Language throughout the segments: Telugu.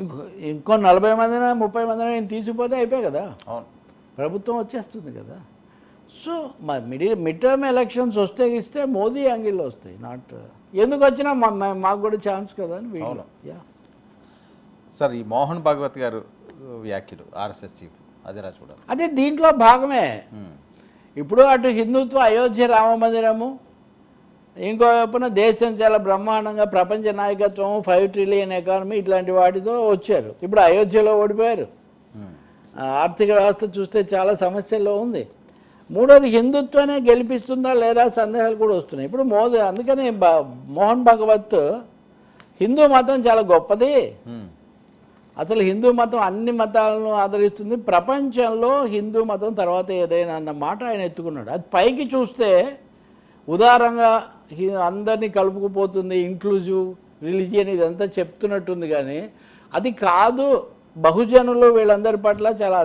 ఇంకో ఇంకో 40 మందిన 30 మందిన నేను తీసుకుపోతే అయిపోయి కదా, అవును, ప్రభుత్వం వచ్చేస్తుంది కదా. సో మా మిడ్ టర్మ్ ఎలక్షన్స్ వస్తే ఇస్తే మోదీ యాంగిల్లో వస్తాయి, నాట్ ఎందుకు వచ్చినా మాకు కూడా ఛాన్స్ కదా అని వీళ్ళు. యా సార్, ఈ మోహన్ భాగవత్ గారు వ్యాఖ్యలు ఆర్ఎస్ఎస్ చీఫ్ అదేలా చూడాలి? అదే దీంట్లో భాగమే. ఇప్పుడు అటు హిందుత్వ అయోధ్య రామ మందిరము, ఇంకో వైపున దేశం చాలా బ్రహ్మాండంగా ప్రపంచ నాయకత్వం, 5 ట్రిలియన్ ఎకానమీ ఇట్లాంటి వాటితో వచ్చారు. ఇప్పుడు అయోధ్యలో ఓడిపోయారు. ఆర్థిక వ్యవస్థ చూస్తే చాలా సమస్యల్లో ఉంది. మూడోది హిందుత్వనే గెలిపిస్తుందా లేదా సందేహాలు కూడా వస్తున్నాయి. ఇప్పుడు అందుకని మోహన్ భగవత్ హిందూ మతం చాలా గొప్పది, అసలు హిందూ మతం అన్ని మతాలను ఆదరిస్తుంది, ప్రపంచంలో హిందూ మతం తర్వాత ఏదైనా అన్న మాట ఆయన ఎత్తుకున్నాడు. అది పైకి చూస్తే ఉదారంగా అందరినీ కలుపుకుపోతుంది, ఇంక్లూజివ్ రిలీజియన్ ఇదంతా చెప్తున్నట్టుంది. కానీ అది కాదు, బహుజనులు వీళ్ళందరి పట్ల చాలా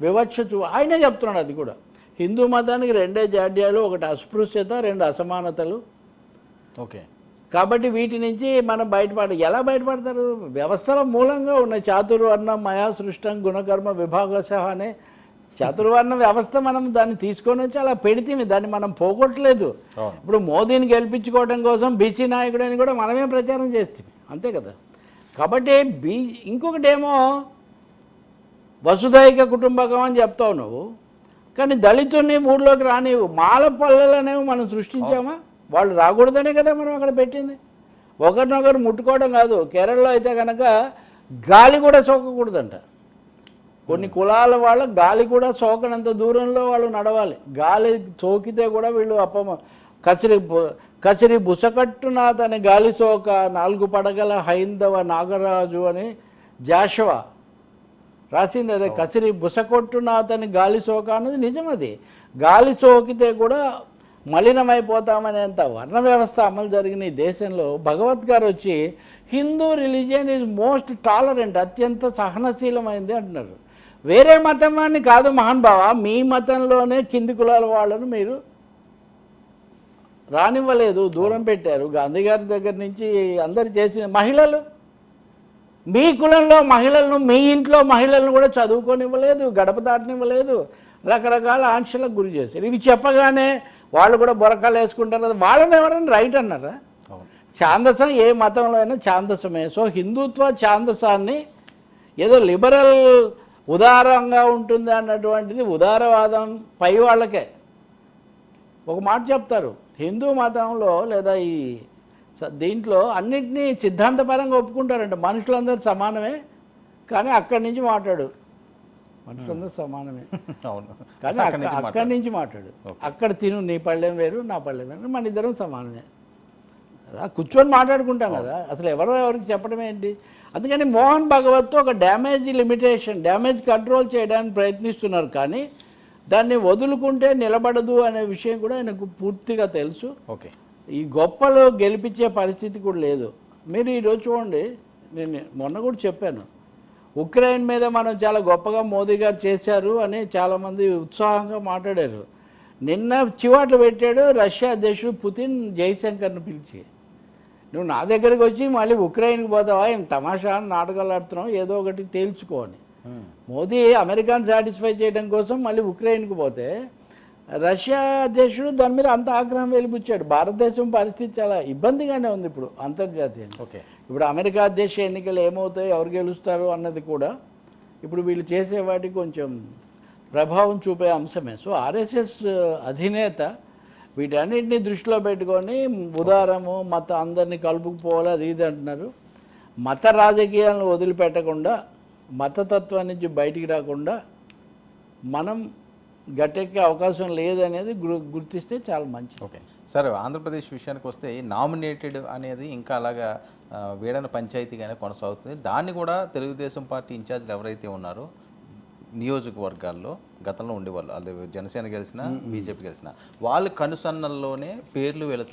వివక్ష ఆయనే చెప్తున్నాడు. అది కూడా హిందూ మతానికి 2 జాడ్యాలు, ఒకటి అస్పృశ్యత, 2 అసమానతలు. ఓకే, కాబట్టి వీటి నుంచి మనం ఎలా బయటపడతారు? వ్యవస్థల మూలంగా ఉన్న చాతుర్వర్ణం మయా సృష్టం గుణకర్మ విభాగశః అనే చాతుర్వర్ణ వ్యవస్థ మనం దాన్ని తీసుకొని వచ్చి అలా పెడితే దాన్ని మనం పోగొట్టలేదు. ఇప్పుడు మోదీని గెలిపించుకోవడం కోసం బీసీ నాయకుడు అని కూడా మనమే ప్రచారం చేస్తాం, అంతే కదా. కాబట్టి ఇంకొకటేమో వసుధైక కుటుంబకం అని చెప్తావు నువ్వు, కానీ దళితుల్ని ఊళ్ళోకి రానివ్వు. మాల పల్లెలనేవి మనం సృష్టించామా? వాళ్ళు రాకూడదనే కదా మనం అక్కడ పెట్టింది. ఒకరినొకరు ముట్టుకోవడం కాదు. కేరళలో అయితే కనుక గాలి కూడా సోకకూడదంట. కొన్ని కులాల వాళ్ళ గాలి కూడా సోకనంత దూరంలో వాళ్ళు నడవాలి. గాలి సోకితే కూడా వీళ్ళు కచిరి బుసకట్టున అతని గాలి సోక 4 పడగల హైందవ నాగరాజు అని జాషవా రాసింది. అదే కచిరి బుసకొట్టున అతని గాలి సోక అన్నది నిజం. అది గాలి సోకితే కూడా మలినమైపోతామనేంత వర్ణ వ్యవస్థ అమలు జరిగిన ఈ దేశంలో భగవత్ గారు వచ్చి Hindu religion is most tolerant, అత్యంత సహనశీలమైంది అంటున్నారు. వేరే మతం వాడిని కాదు మహానుభావ, మీ మతంలోనే కింది కులాల వాళ్ళను మీరు రానివ్వలేదు, దూరం పెట్టారు. గాంధీ గారి దగ్గర నుంచి అందరు చేసిన మహిళలు, మీ కులంలో మహిళలను, మీ ఇంట్లో మహిళలను కూడా చదువుకోనివ్వలేదు, గడప దాటనివ్వలేదు, రకరకాల ఆంక్షలకు గురి చేశారు. ఇవి చెప్పగానే వాళ్ళు కూడా బొరకాలు వేసుకుంటారు. వాళ్ళని ఎవరైనా రైట్ అన్నారా? ఛాందసం ఏ మతంలో అయినా ఛాందసమే. సో హిందుత్వ ఛాందసాన్ని ఏదో లిబరల్ ఉదారంగా ఉంటుంది అన్నటువంటిది ఉదారవాదం పై వాళ్ళకే. ఒక మాట చెప్తారు, హిందూ మతంలో లేదా ఈ దీంట్లో అన్నింటినీ సిద్ధాంతపరంగా ఒప్పుకుంటారంట. మనుషులందరూ సమానమే, కానీ అక్కడి నుంచి మాట్లాడు, మనుషులందరూ సమానమే కానీ అక్కడి నుంచి మాట్లాడు, అక్కడ తిను, నీ పళ్ళెం వేరు నా పళ్ళెం వేరు, మన ఇద్దరం సమానమే. కూర్చొని మాట్లాడుకుంటాం కదా, అసలు ఎవరికి చెప్పడం ఏంటి? అందుకని మోహన్ భగవత్తో ఒక డ్యామేజ్ కంట్రోల్ చేయడానికి ప్రయత్నిస్తున్నారు. కానీ దాన్ని వదులుకుంటే నిలబడదు అనే విషయం కూడా ఆయనకు పూర్తిగా తెలుసు. ఓకే, ఈ గొప్పలు గెలిపించే పరిస్థితి కూడా లేదు. మీరు ఈరోజు చూడండి, నేను మొన్న కూడా చెప్పాను, ఉక్రెయిన్ మీద మనం చాలా గొప్పగా మోదీ గారు చేశారు అని చాలామంది ఉత్సాహంగా మాట్లాడారు. నిన్న చివాట్లు పెట్టాడు రష్యా అధ్యక్షుడు పుతిన్ జైశంకర్ను పిలిచి, నువ్వు నా దగ్గరికి వచ్చి మళ్ళీ ఉక్రెయిన్కి పోతావా, ఏం తమాషా నాటకాలు ఆడుతున్నావు, ఏదో ఒకటి తేల్చుకోని. మోదీ అమెరికాను సాటిస్ఫై చేయడం కోసం మళ్ళీ ఉక్రెయిన్కి పోతే రష్యా అధ్యక్షుడు దాని మీద అంత ఆగ్రహం వెలిపుచ్చాడు. భారతదేశం పరిస్థితి చాలా ఇబ్బందిగానే ఉంది ఇప్పుడు అంతర్జాతీయంగా. ఓకే, ఇప్పుడు అమెరికా అధ్యక్ష ఎన్నికలు ఏమవుతాయి, ఎవరు గెలుస్తారు అన్నది కూడా ఇప్పుడు వీళ్ళు చేసే వాటికి కొంచెం ప్రభావం చూపే అంశమే. సో ఆర్ఎస్ఎస్ అధినేత వీటన్నిటిని దృష్టిలో పెట్టుకొని ఉదారము అందరినీ కలుపుకుపోవాలి అది ఇది అంటున్నారు. మత రాజకీయాలను వదిలిపెట్టకుండా, మతతత్వం నుంచి బయటికి రాకుండా మనం గట్టెక్కే అవకాశం లేదనేది గుర్తిస్తే చాలా మంచిది. ఓకే సార్, ఆంధ్రప్రదేశ్ విషయానికి వస్తే నామినేటెడ్ అనేది ఇంకా అలాగా వీడన పంచాయతీగానే కొనసాగుతుంది. దాన్ని కూడా తెలుగుదేశం పార్టీ ఇన్ఛార్జ్లు ఎవరైతే ఉన్నారో నియోజకవర్గాల్లో గతంలో ఉండేవాళ్ళు, అది జనసేన గెలిచినా బీజేపీ గెలిచినా వాళ్ళ కనుసన్నల్లోనే పేర్లు వెళుతున్నాయి.